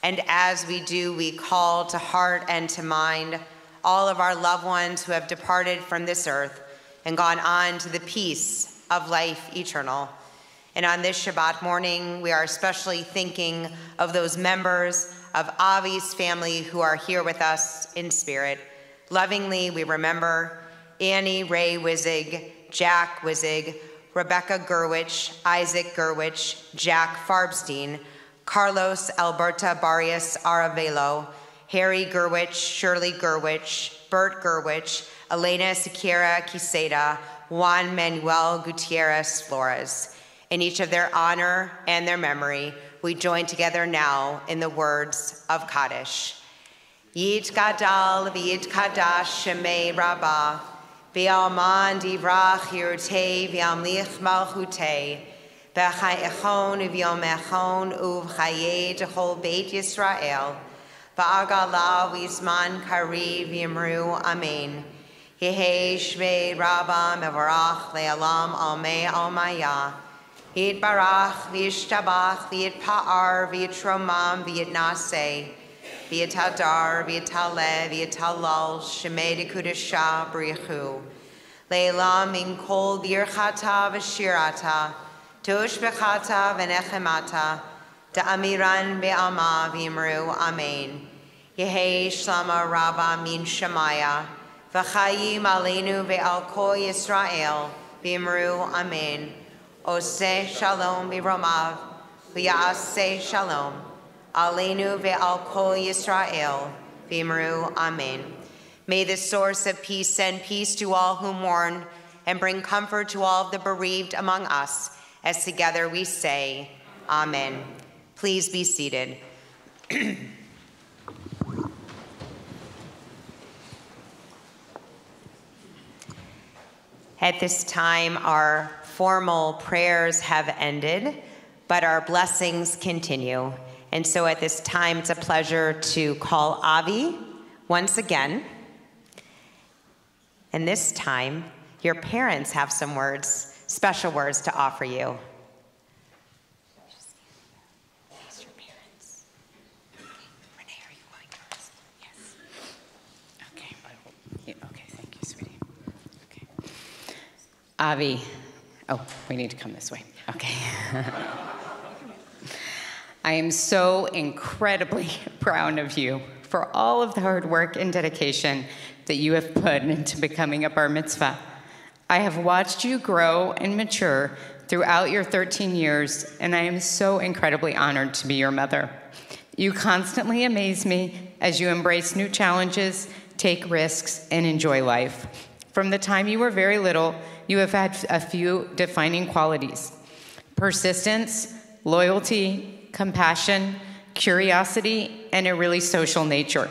S2: And as we do, we call to heart and to mind all of our loved ones who have departed from this earth and gone on to the peace of life eternal. And on this Shabbat morning, we are especially thinking of those members of Avi's family who are here with us in spirit. Lovingly, we remember Annie Ray Wizig, Jack Wizig, Rebecca Gerwich, Isaac Gerwich, Jack Farbstein, Carlos Alberta Barrios Aravelo, Harry Gerwich, Shirley Gerwich, Bert Gerwich, Elena Siqueira Quiseda, Juan Manuel Gutierrez Flores. In each of their honor and their memory, we join together now in the words of Kaddish. Yit Gadal v'yit Kadash Shemei Rabbah, v'alman divrach yirtei v'amlich malchutei, v'chayechon v'yomechon uv'chayei d'chol Beit Yisrael, v'agala v'izman kari v'yimru amen. Yehei Shmei Rabbah mevarach le'alam almei almaya. Yit barach v'yishtabach v'yit pa'ar v'yitromam v'yitnaseh. V'yitadar, v'yitaleh, v'yitalal, shemei dekudesha b'richu. Leila min kol birchata v'shirata, tosh b'chata v'nechemata, da'amiran be'alma v'imru amen. Yehei shlama rabba min shemaya, v'chayim aleinu ve'al kol Yisrael, v'imru amen. Oseh shalom b'romav, v'ya'aseh shalom. Aleinu ve'al kol Yisrael, v'imru amen. May the source of peace send peace to all who mourn and bring comfort to all of the bereaved among us, as together we say, amen. Please be seated. At this time, our formal prayers have ended, but our blessings continue. And so at this time, it's a pleasure to call Avi once again. And this time, your parents have some words, special words to offer you. Yes, your parents. Okay. Renee, are you going first? Yes.
S7: Okay. Okay, thank you, sweetie. Okay. Avi. Oh, we need to come this way. Okay. I am so incredibly proud of you for all of the hard work and dedication that you have put into becoming a bar mitzvah. I have watched you grow and mature throughout your 13 years, and I am so incredibly honored to be your mother. You constantly amaze me as you embrace new challenges, take risks, and enjoy life. From the time you were very little, you have had a few defining qualities: persistence, loyalty, compassion, curiosity, and a really social nature.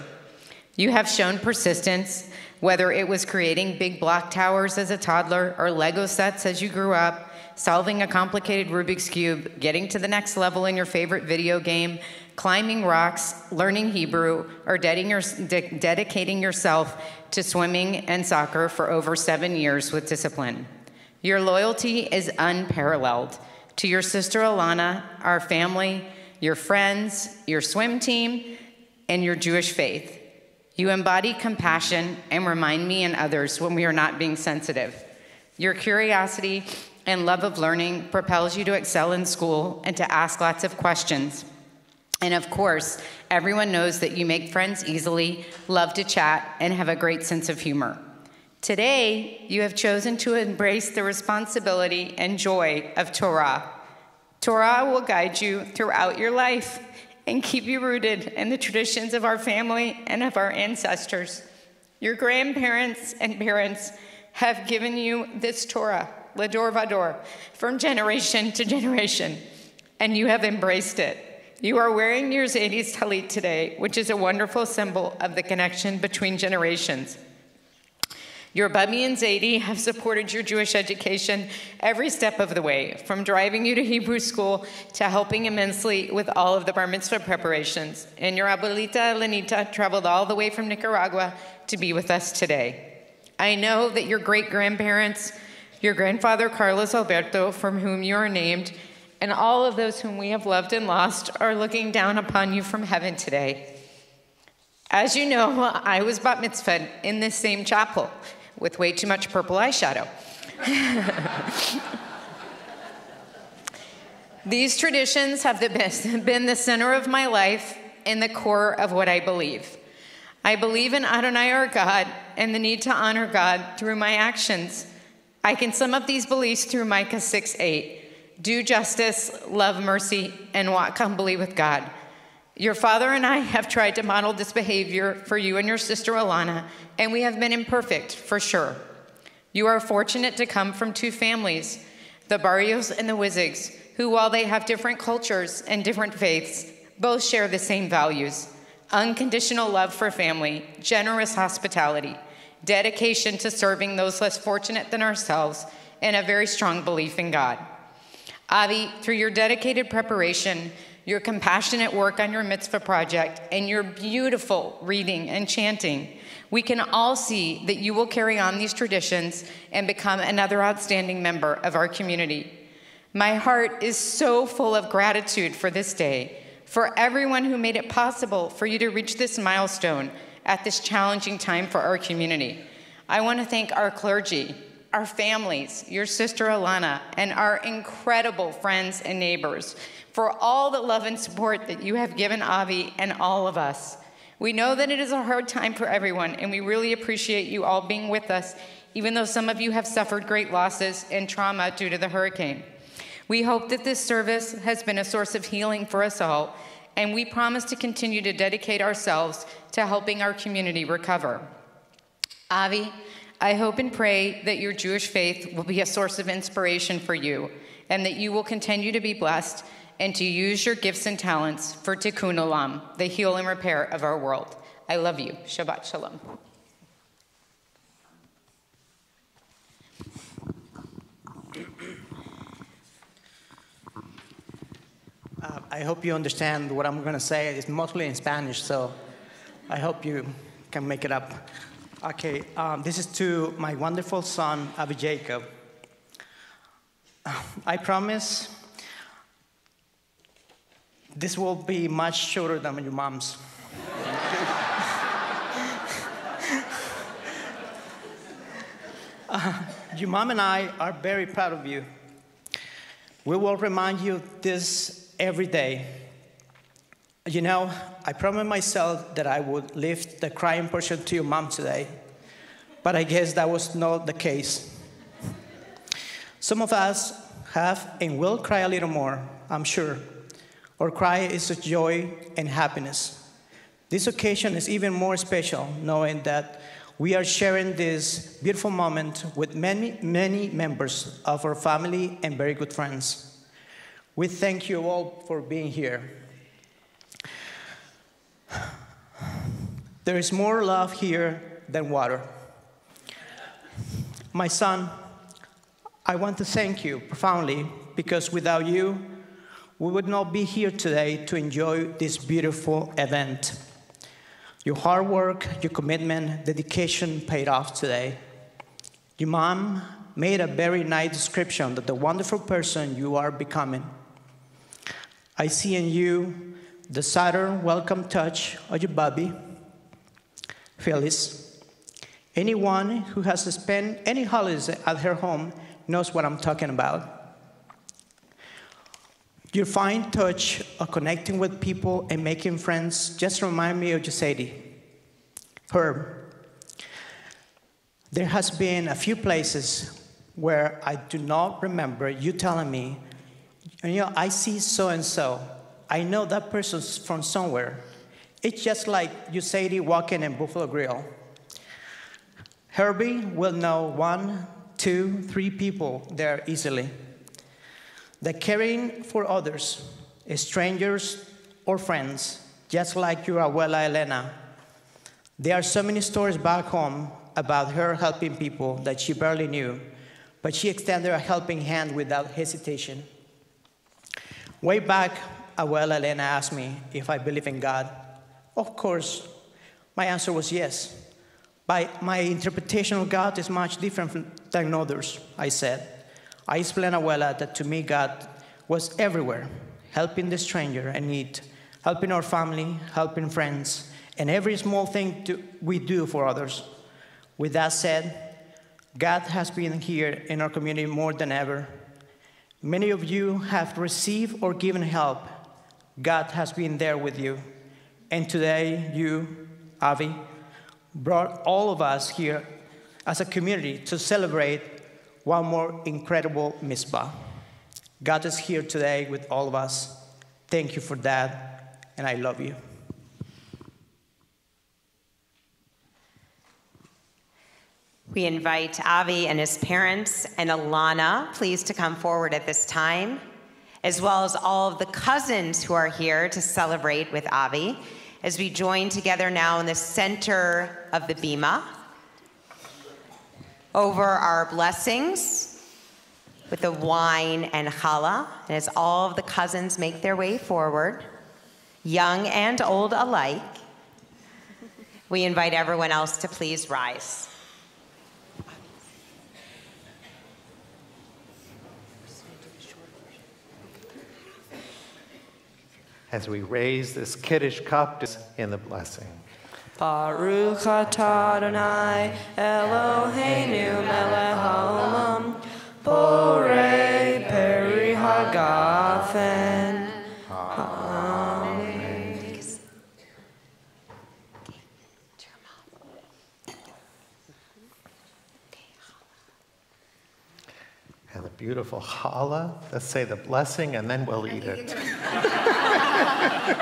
S7: You have shown persistence, whether it was creating big block towers as a toddler or Lego sets as you grew up, solving a complicated Rubik's Cube, getting to the next level in your favorite video game, climbing rocks, learning Hebrew, or dedicating yourself to swimming and soccer for over 7 years with discipline. Your loyalty is unparalleled. To your sister Alana, our family, your friends, your swim team, and your Jewish faith. You embody compassion and remind me and others when we are not being sensitive. Your curiosity and love of learning propels you to excel in school and to ask lots of questions. And of course, everyone knows that you make friends easily, love to chat, and have a great sense of humor. Today, you have chosen to embrace the responsibility and joy of Torah. Torah will guide you throughout your life and keep you rooted in the traditions of our family and of our ancestors. Your grandparents and parents have given you this Torah, Lador Vador, from generation to generation, and you have embraced it. You are wearing your Zaydi's Talit today, which is a wonderful symbol of the connection between generations. Your Bubby and Zaidi have supported your Jewish education every step of the way, from driving you to Hebrew school to helping immensely with all of the bar mitzvah preparations. And your abuelita Lenita traveled all the way from Nicaragua to be with us today. I know that your great-grandparents your grandfather Carlos Alberto, from whom you are named, and all of those whom we have loved and lost are looking down upon you from heaven today. As you know, I was bat mitzvahed in this same chapel with way too much purple eyeshadow. These traditions have been the center of my life and the core of what I believe. I believe in Adonai our God and the need to honor God through my actions. I can sum up these beliefs through Micah 6:8. Do justice, love mercy, and walk humbly with God. Your father and I have tried to model this behavior for you and your sister Alana, and we have been imperfect, for sure. You are fortunate to come from two families, the Barrios and the Wizigs, who, while they have different cultures and different faiths, both share the same values: unconditional love for family, generous hospitality, dedication to serving those less fortunate than ourselves, and a very strong belief in God. Avi, through your dedicated preparation, your compassionate work on your mitzvah project, and your beautiful reading and chanting, we can all see that you will carry on these traditions and become another outstanding member of our community. My heart is so full of gratitude for this day, for everyone who made it possible for you to reach this milestone at this challenging time for our community. I want to thank our clergy, our families, your sister Alana, and our incredible friends and neighbors for all the love and support that you have given Avi and all of us. We know that it is a hard time for everyone, and we really appreciate you all being with us, even though some of you have suffered great losses and trauma due to the hurricane. We hope that this service has been a source of healing for us all, and we promise to continue to dedicate ourselves to helping our community recover. Avi, I hope and pray that your Jewish faith will be a source of inspiration for you, and that you will continue to be blessed and to use your gifts and talents for Tikkun Olam, the heal and repair of our world. I love you. Shabbat Shalom.
S8: I hope you understand what I'm going to say. It's mostly in Spanish, so I hope you can make it up. Okay, this is to my wonderful son, Avi Jacob. I promise this will be much shorter than your mom's. Your mom and I are very proud of you. We will remind you this every day. You know, I promised myself that I would lift the crying portion to your mom today, but I guess that was not the case. Some of us have and will cry a little more, I'm sure. Our cry is of joy and happiness. This occasion is even more special, knowing that we are sharing this beautiful moment with many, many members of our family and very good friends. We thank you all for being here. There is more love here than water. My son, I want to thank you profoundly, because without you, we would not be here today to enjoy this beautiful event. Your hard work, your commitment, dedication paid off today. Your mom made a very nice description of the wonderful person you are becoming. I see in you the Saturn welcome touch of your Bobby, Phyllis. Anyone who has spent any holidays at her home knows what I'm talking about. Your fine touch of connecting with people and making friends just remind me of Sadie. Herb. There has been a few places where I do not remember you telling me, you know, I see so-and-so. I know that person's from somewhere. It's just like you, Sadie, walking in Buffalo Grill. Herbie will know 1, 2, 3 people there easily. The caring for others, strangers or friends, just like your abuela Elena. There are so many stories back home about her helping people that she barely knew, but she extended a helping hand without hesitation. Way back, abuela Elena asked me if I believe in God. Of course, my answer was yes. My interpretation of God is much different than others, I said. I explained Abuela that to me God was everywhere, helping the stranger in need, helping our family, helping friends, and every small thing we do for others. With that said, God has been here in our community more than ever. Many of you have received or given help. God has been there with you. And today, you, Avi, brought all of us here as a community to celebrate one more incredible Mitzvah. God is here today with all of us. Thank you for that, and I love you.
S2: We invite Avi and his parents and Alana, please, to come forward at this time, as well as all of the cousins who are here to celebrate with Avi, as we join together now in the center of the bima over our blessings with the wine and challah. And as all of the cousins make their way forward, young and old alike, we invite everyone else to please rise.
S1: As we raise this Kiddush cup in the blessing.
S4: Baruch atah Adonai Eloheinu melech haolam borei peri hagafen. Amen.
S1: And the beautiful challah. Let's say the blessing and then we'll eat it.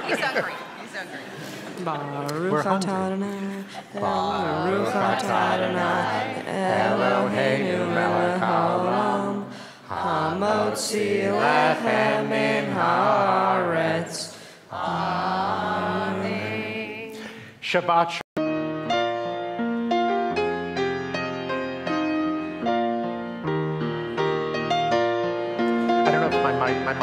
S2: He's hungry. He's hungry.
S4: Baruch atah Adonai Baruch atah Adonai Eloheinu melech haolam hamotzi lechem min haaretz. Amen.
S1: Shabbat shalom. I don't know if my mic.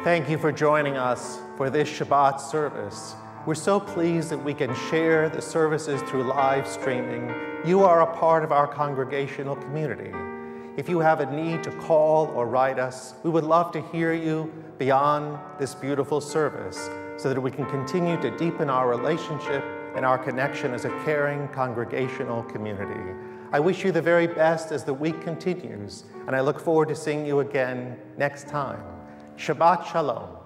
S1: Thank you for joining us for this Shabbat service. We're so pleased that we can share the services through live streaming. You are a part of our congregational community. If you have a need to call or write us, we would love to hear you beyond this beautiful service so that we can continue to deepen our relationship and our connection as a caring congregational community. I wish you the very best as the week continues, and I look forward to seeing you again next time. Shabbat Shalom.